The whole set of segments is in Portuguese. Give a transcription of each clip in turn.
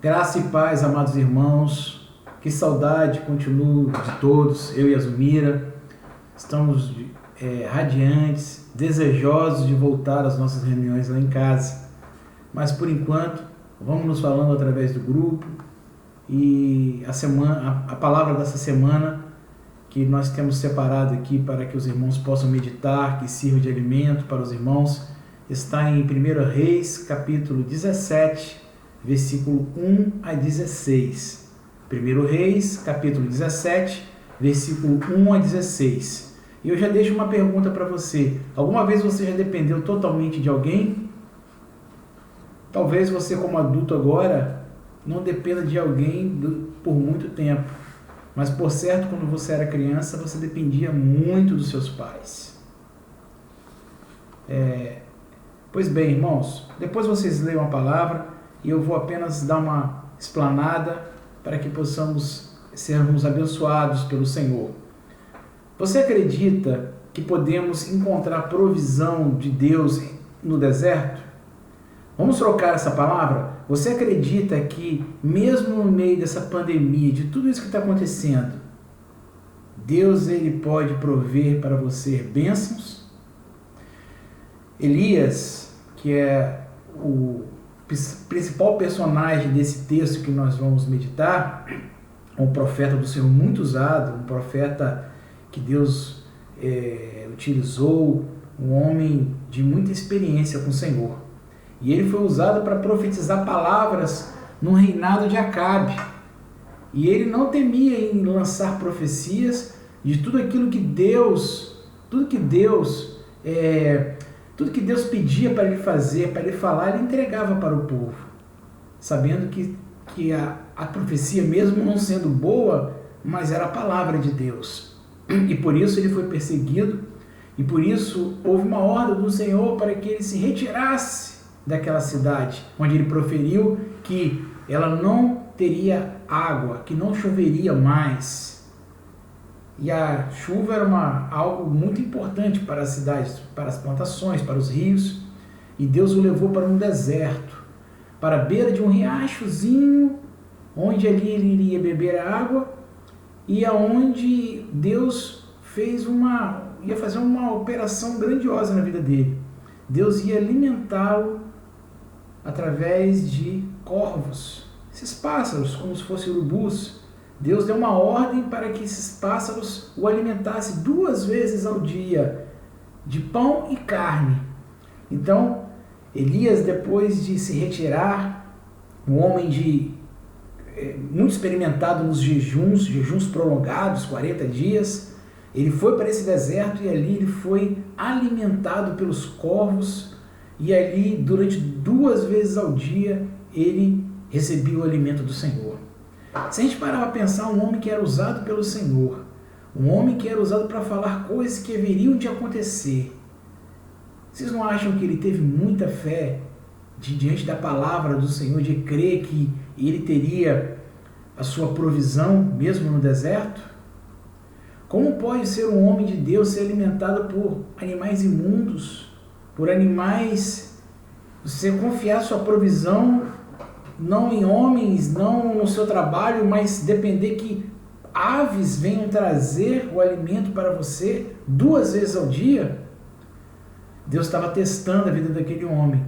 Graça e paz, amados irmãos. Que saudade continuo de todos, eu e a Zumira. Estamos radiantes, desejosos de voltar às nossas reuniões lá em casa. Mas por enquanto, vamos nos falando através do grupo. E a palavra dessa semana que nós temos separado aqui para que os irmãos possam meditar, que sirva de alimento para os irmãos, está em 1 Reis, capítulo 17, versículo 1 a 16. 1 Reis, capítulo 17, versículo 1 a 16. E eu já deixo uma pergunta para você. Alguma vez você já dependeu totalmente de alguém? Talvez você, como adulto agora, não dependa de alguém por muito tempo. Mas, por certo, quando você era criança, você dependia muito dos seus pais. Pois bem, irmãos, depois vocês leiam a palavra e eu vou apenas dar uma explanada para que possamos sermos abençoados pelo Senhor. Você acredita que podemos encontrar provisão de Deus no deserto? Vamos trocar essa palavra? Você acredita que, mesmo no meio dessa pandemia, de tudo isso que está acontecendo, Deus ele pode prover para você bênçãos? Elias, que é o principal personagem desse texto que nós vamos meditar, um profeta do Senhor muito usado, um profeta que Deus utilizou, um homem de muita experiência com o Senhor. E ele foi usado para profetizar palavras no reinado de Acabe. E ele não temia em lançar profecias de tudo aquilo que Deus pedia para ele fazer, para ele falar, ele entregava para o povo. Sabendo que a profecia, mesmo não sendo boa, mas era a palavra de Deus. E por isso ele foi perseguido, e por isso houve uma ordem do Senhor para que ele se retirasse daquela cidade, onde ele proferiu que ela não teria água, que não choveria mais. E a chuva era algo muito importante para as cidades, para as plantações, para os rios. E Deus o levou para um deserto, para a beira de um riachozinho, onde ali ele iria beber a água, e aonde Deus ia fazer uma operação grandiosa na vida dele. Deus ia alimentá-lo através de corvos, esses pássaros, como se fossem urubus. Deus deu uma ordem para que esses pássaros o alimentassem 2 vezes ao dia, de pão e carne. Então, Elias, depois de se retirar, um homem muito experimentado nos jejuns prolongados, 40 dias, ele foi para esse deserto e ali ele foi alimentado pelos corvos. E ali, durante 2 vezes ao dia, ele recebia o alimento do Senhor. Se a gente parar para pensar, um homem que era usado pelo Senhor, um homem que era usado para falar coisas que haveriam de acontecer, vocês não acham que ele teve muita fé diante da palavra do Senhor, de crer que ele teria a sua provisão mesmo no deserto? Como pode ser um homem de Deus ser alimentado por animais imundos? Por animais, você confiar sua provisão não em homens, não no seu trabalho, mas depender que aves venham trazer o alimento para você 2 vezes ao dia? Deus estava testando a vida daquele homem.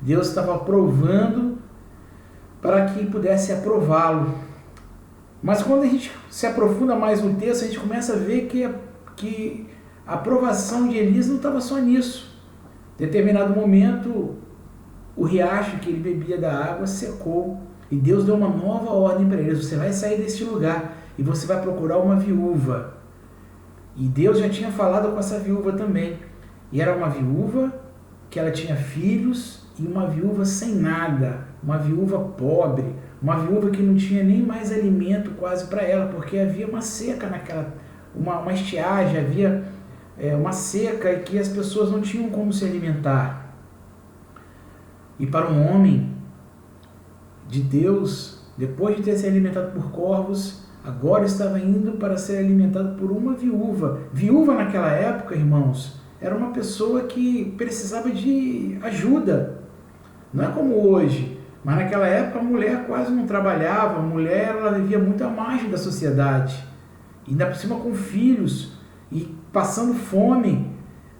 Deus estava provando para que pudesse aprová-lo. Mas quando a gente se aprofunda mais no texto, a gente começa a ver que a aprovação de Elias não estava só nisso. Em determinado momento, o riacho que ele bebia da água secou e Deus deu uma nova ordem para ele: você vai sair deste lugar e você vai procurar uma viúva. E Deus já tinha falado com essa viúva também. E era uma viúva que ela tinha filhos e uma viúva sem nada, uma viúva pobre, uma viúva que não tinha nem mais alimento quase para ela, porque havia uma seca uma estiagem, havia uma seca e que as pessoas não tinham como se alimentar. E para um homem de Deus, depois de ter se alimentado por corvos, agora estava indo para ser alimentado por uma viúva. Viúva naquela época, irmãos, era uma pessoa que precisava de ajuda. Não é como hoje, Mas naquela época a mulher quase não trabalhava, a mulher ela vivia muito à margem da sociedade, e ainda por cima com filhos e passando fome.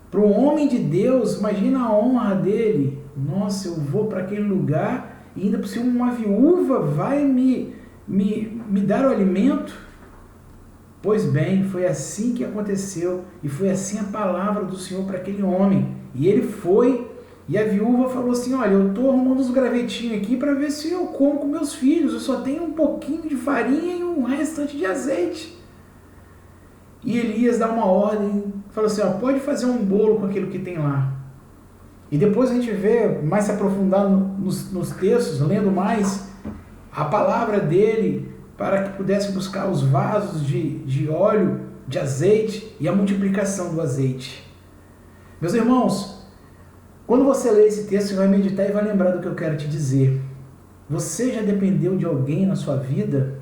Para o homem de Deus, imagina a honra dele. Nossa, eu vou para aquele lugar e ainda por cima uma viúva vai me dar o alimento? Pois bem, foi assim que aconteceu e foi assim a palavra do Senhor para aquele homem. E ele foi, e a viúva falou assim: olha, eu estou arrumando uns gravetinhos aqui para ver se eu como com meus filhos, eu só tenho um pouquinho de farinha e um restante de azeite. E Elias dá uma ordem, falou assim: ó, pode fazer um bolo com aquilo que tem lá. E depois a gente vê, mais se aprofundar nos textos, lendo mais a palavra dele, para que pudesse buscar os vasos de óleo, de azeite e a multiplicação do azeite. Meus irmãos, quando você lê esse texto, você vai meditar e vai lembrar do que eu quero te dizer. Você já dependeu de alguém na sua vida?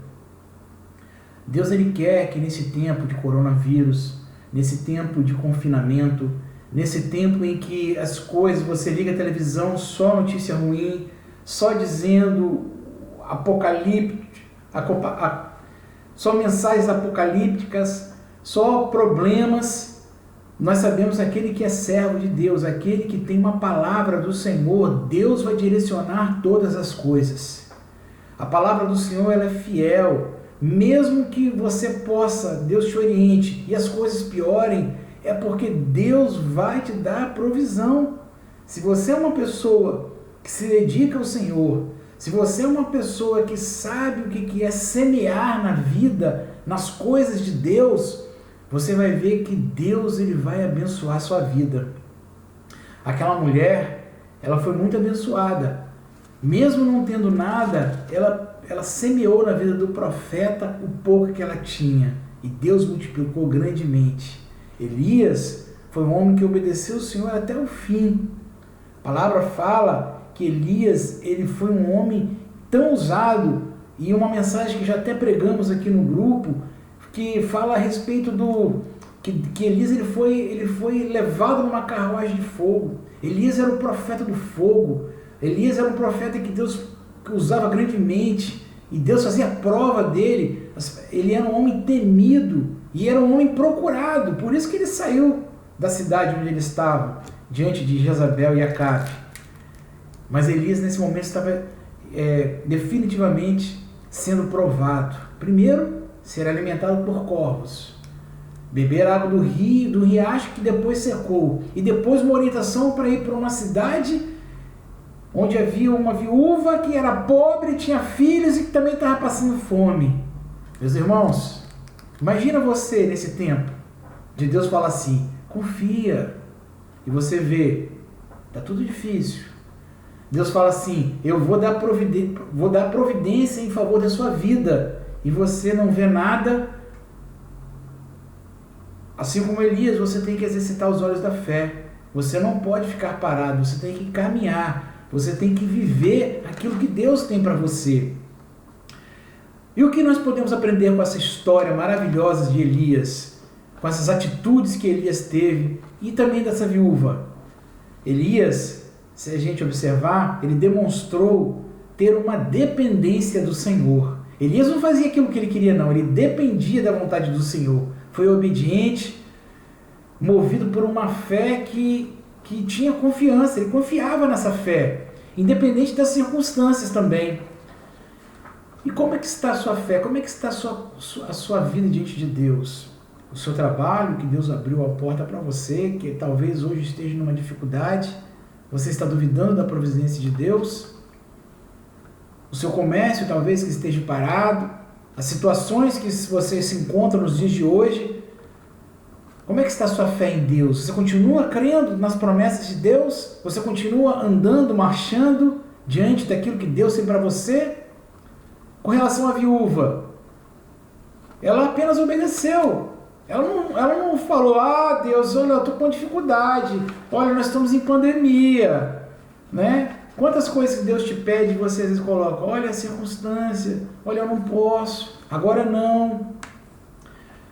Deus ele quer que nesse tempo de coronavírus, nesse tempo de confinamento, nesse tempo em que as coisas, você liga a televisão, só notícia ruim, só dizendo só mensagens apocalípticas, só problemas, nós sabemos aquele que é servo de Deus, aquele que tem uma palavra do Senhor, Deus vai direcionar todas as coisas. A palavra do Senhor ela é fiel. Mesmo que você possa, Deus te oriente e as coisas piorem, é porque Deus vai te dar provisão. Se você é uma pessoa que se dedica ao Senhor, se você é uma pessoa que sabe o que é semear na vida, nas coisas de Deus, você vai ver que Deus ele vai abençoar a sua vida. Aquela mulher, ela foi muito abençoada. Mesmo não tendo nada, ela semeou na vida do profeta o pouco que ela tinha. E Deus multiplicou grandemente. Elias foi um homem que obedeceu ao Senhor até o fim. A palavra fala que Elias ele foi um homem tão usado, e uma mensagem que já até pregamos aqui no grupo, que fala a respeito do que Elias ele foi levado numa carruagem de fogo. Elias era o profeta do fogo. Elias era um profeta que Deus usava grandemente, e Deus fazia prova dele. Ele era um homem temido e era um homem procurado, por isso que ele saiu da cidade onde ele estava, diante de Jezabel e Acabe. Mas Elias nesse momento estava definitivamente sendo provado. Primeiro, ser alimentado por corvos, beber água do riacho que depois secou, e depois uma orientação para ir para uma cidade onde havia uma viúva que era pobre, tinha filhos e que também estava passando fome. Meus irmãos, imagina você nesse tempo, de Deus falar assim: confia, e você vê, está tudo difícil. Deus fala assim: eu vou dar providência em favor da sua vida, e você não vê nada. Assim como Elias, você tem que exercitar os olhos da fé. Você não pode ficar parado, você tem que caminhar. Você tem que viver aquilo que Deus tem para você. E o que nós podemos aprender com essa história maravilhosa de Elias? Com essas atitudes que Elias teve e também dessa viúva? Elias, se a gente observar, ele demonstrou ter uma dependência do Senhor. Elias não fazia aquilo que ele queria, não. Ele dependia da vontade do Senhor. Foi obediente, movido por uma fé que tinha confiança. Ele confiava nessa fé, independente das circunstâncias também. E como é que está a sua fé? Como é que está a sua vida diante de Deus? O seu trabalho, que Deus abriu a porta para você, que talvez hoje esteja numa dificuldade, você está duvidando da providência de Deus? O seu comércio talvez que esteja parado, as situações que você se encontra nos dias de hoje. Como é que está a sua fé em Deus? Você continua crendo nas promessas de Deus? Você continua andando, marchando diante daquilo que Deus tem para você? Com relação à viúva, ela apenas obedeceu. Ela não falou: ah, Deus, olha, eu estou com dificuldade. Olha, nós estamos em pandemia, né? Quantas coisas que Deus te pede e você às vezes coloca: olha a circunstância, olha, eu não posso, agora não.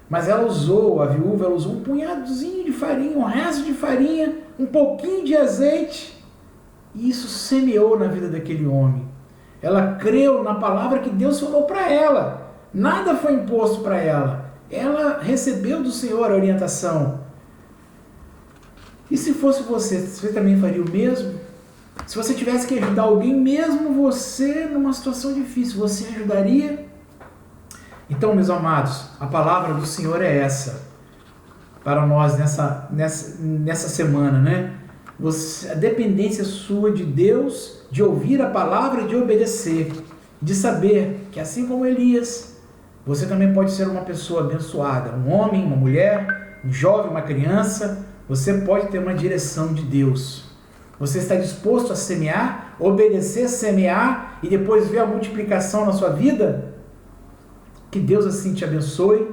Mas a viúva usou um punhadozinho de farinha, um resto de farinha, um pouquinho de azeite, e isso semeou na vida daquele homem. Ela creu na palavra que Deus falou para ela. Nada foi imposto para ela. Ela recebeu do Senhor a orientação. E se fosse você também faria o mesmo? Se você tivesse que ajudar alguém, mesmo você numa situação difícil, você ajudaria? Então, meus amados, a palavra do Senhor é essa para nós nessa semana, né? A dependência sua de Deus, de ouvir a palavra e de obedecer, de saber que assim como Elias, você também pode ser uma pessoa abençoada, um homem, uma mulher, um jovem, uma criança. Você pode ter uma direção de Deus. Você está disposto a semear, obedecer, semear e depois ver a multiplicação na sua vida? Que Deus assim te abençoe.